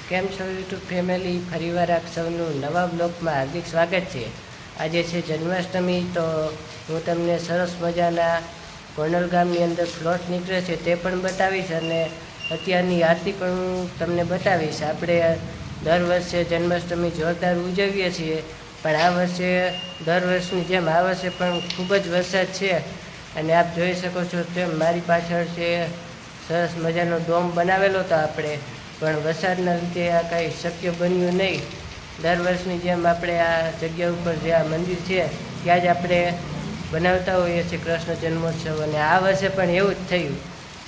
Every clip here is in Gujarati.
કેમ છો યુટ્યુબ ફેમિલી, ફરીવાર આપ સૌનું નવા બ્લોગમાં હાર્દિક સ્વાગત છે। આજે છે જન્માષ્ટમી, તો હું તમને સરસ મજાના કોનલ ગામની અંદર પ્લોટ નીકળે છે તે પણ બતાવીશ અને અત્યારની આરતી પણ હું તમને બતાવીશ। આપણે દર વર્ષે જન્માષ્ટમી જોરદાર ઉજવીએ છીએ, પણ આ વર્ષે દર વર્ષની જેમ આ વર્ષે પણ ખૂબ જ વરસાદ છે અને આપ જોઈ શકો છો તેમ મારી પાછળ છે સરસ મજાનો ડોમ બનાવેલો હતો આપણે, પણ વરસાદના લીધે આ કાંઈ શક્ય બન્યું નહીં। દર વર્ષની જેમ આપણે આ જગ્યા ઉપર જે આ મંદિર છે ત્યાં જ આપણે બનાવતા હોઈએ છીએ કૃષ્ણ જન્મોત્સવ, અને આ વર્ષે પણ એવું જ થયું।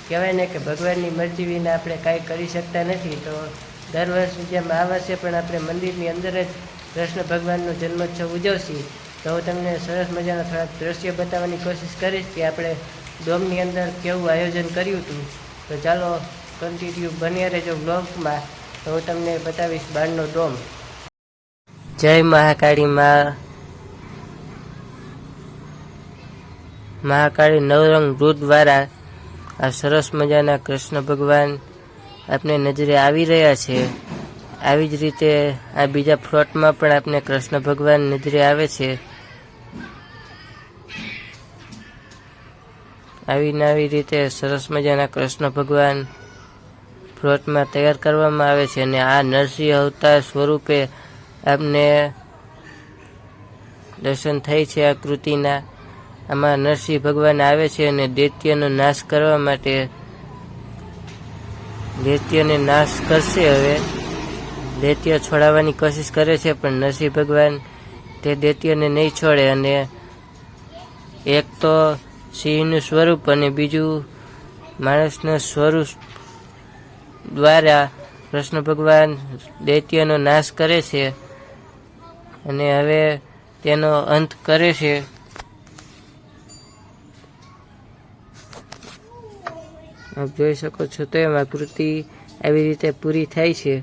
કહેવાય ને કે ભગવાનની મરજી વિના આપણે કાંઈ કરી શકતા નથી, તો દર વર્ષની જેમ આ વર્ષે પણ આપણે મંદિરની અંદર જ કૃષ્ણ ભગવાનનો જન્મોત્સવ ઉજવશી। તો હું તમને સરસ મજાના થોડાક દ્રશ્ય બતાવવાની કોશિશ કરીશ કે આપણે ડોમની અંદર કેવું આયોજન કર્યું હતું। તો ચાલો કન્ટિન્યુ બની રહેજો બ્લોગમાં, તો હું તમને બતાવીશ બહારનો ડોમ। જય મહાકાળી મહાકાળી નવરંગ દૂધ દ્વારા આ સરસ મજાના કૃષ્ણ ભગવાન આપણે નજરે આવી રહ્યા છે। આવી જ રીતે આ બીજા પ્લોટમાં પણ આપણે કૃષ્ણ ભગવાન નજરે આવે છે। આવી રીતે સરસ મજાના કૃષ્ણ ભગવાન પ્લોટમાં તૈયાર કરવામાં આવે છે, અને આ નરસિંહ અવતાર સ્વરૂપે આપને દર્શન થાય છે આ કૃતિના। આમાં નરસિંહ ભગવાન આવે છે અને દૈત્યનો નાશ કરવા માટે દૈત્યને નાશ કરશે। હવે દૈત્ય છોડાવવાની કોશિશ કરે છે, પણ નરસિંહ ભગવાન તે દૈત્યને નહીં છોડે, અને એક તો સિંહનું સ્વરૂપ અને બીજું માણસના સ્વરૂપ દ્વારા કૃષ્ણ ભગવાન દૈત્યનો નાશ કરે છે અને હવે તેનો અંત કરે છે। આપ જોઈ શકો છો તેમ આ કૃતિ આવી રીતે પૂરી થાય છે।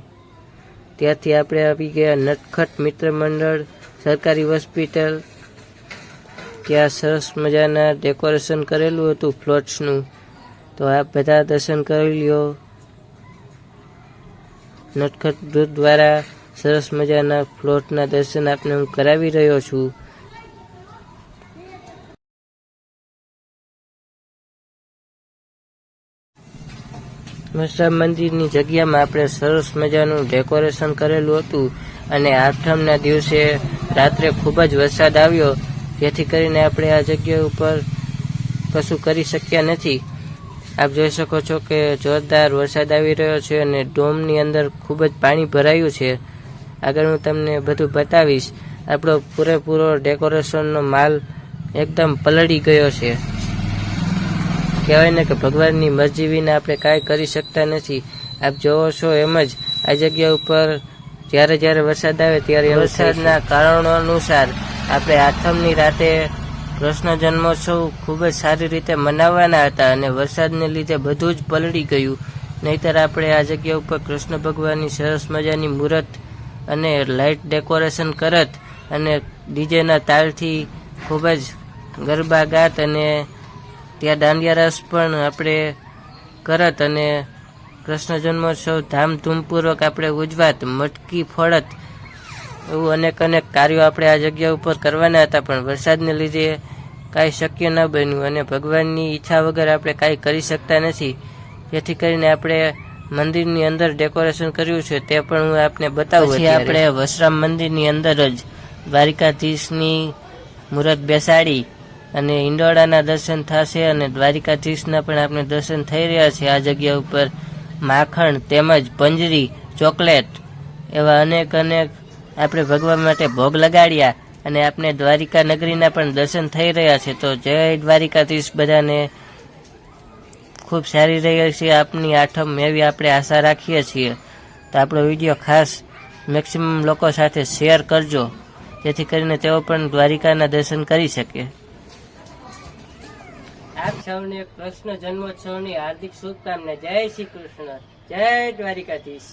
ત્યાંથી આપણે આવી ગયા નટખટ મિત્ર મંડળ સરકારી હોસ્પિટલ। ત્યાં સરસ મજાના ડેકોરેશન કરેલું હતું ફ્લોટ્સનું, તો આપ બધા દર્શન કરી લ્યો। નટખટ દૂધ દ્વારા સરસ મજાના ફ્લોટના દર્શન આપને હું કરાવી રહ્યો છું। મસરા મંદિરની જગ્યામાં આપણે સરસ મજાનું ડેકોરેશન કરેલું હતું, અને આઠમના દિવસે રાત્રે ખૂબ જ વરસાદ આવ્યો, જેથી કરીને આપણે આ જગ્યા ઉપર કશું કરી શક્યા નથી। આપ જોઈ શકો છો કે જોરદાર વરસાદ આવી રહ્યો છે અને ડોમની અંદર ખૂબ જ પાણી ભરાયું છે। આગળ હું તમને બધું બતાવીશ। આપણો પૂરેપૂરો ડેકોરેશનનો માલ એકદમ પલળી ગયો છે। કહેવાય ને કે ભગવાનની મરજી વિના આપણે કાંઈ કરી શકતા નથી। આપ જોવો છો એમ જ આ જગ્યા ઉપર જ્યારે વરસાદ આવે ત્યારે વરસાદના કારણો અનુસાર આપણે આઠમની રાતે કૃષ્ણ જન્મોત્સવ ખૂબ જ સારી રીતે મનાવવાના હતા, અને વરસાદને લીધે બધું જ પલળી ગયું। નહીંતર આપણે આ જગ્યા ઉપર કૃષ્ણ ભગવાનની સરસ મજાની મૂર્ત અને લાઇટ ડેકોરેશન કરત, અને ડીજેના તાલથી ખૂબ જ ગરબા ગાત, અને ત્યાં દાંડિયા રસ પણ આપણે કરત, અને કૃષ્ણ જન્મોત્સવ ધામધૂમપૂર્વક આપણે ઉજવાત, મટકી ફોડત। એવું અનેક કાર્યો આપણે આ જગ્યા ઉપર કરવાના હતા, પણ વરસાદને લીધે કાંઈ શક્ય ન બન્યું, અને ભગવાનની ઈચ્છા વગર આપણે કાંઈ કરી શકતા નથી। જેથી કરીને આપણે મંદિરની અંદર ડેકોરેશન કર્યું છે તે પણ હું આપને બતાવું। પછી આપણે વસરામ મંદિરની અંદર જ દ્વારિકાધીશની મૂર્ત બેસાડી અને ઈંડોળાના દર્શન થશે, અને દ્વારિકાધીશના પણ આપણે દર્શન થઈ રહ્યા છે। આ જગ્યા ઉપર માખણ તેમજ પંજરી, ચોકલેટ એવા અનેક આપણે ભગવાન માટે ભોગ લગાડ્યા, અને આપણે દ્વારિકા નગરીના પણ દર્શન થઈ રહ્યા છે। તો જય દ્વારિકાધીશ, બધાને ખૂબ સારી રહી છે આપની આઠમ, એવી આપણે આશા રાખીએ છીએ। તો આપણો વિડીયો ખાસ મેક્સિમમ લોકો સાથે શેર કરજો, જેથી કરીને તેઓ પણ દ્વારિકાના દર્શન કરી શકે। આપ સૌને કૃષ્ણ જન્મોત્સવની હાર્દિક શુભકામના। જય શ્રી કૃષ્ણ, જય દ્વારિકાધીશ।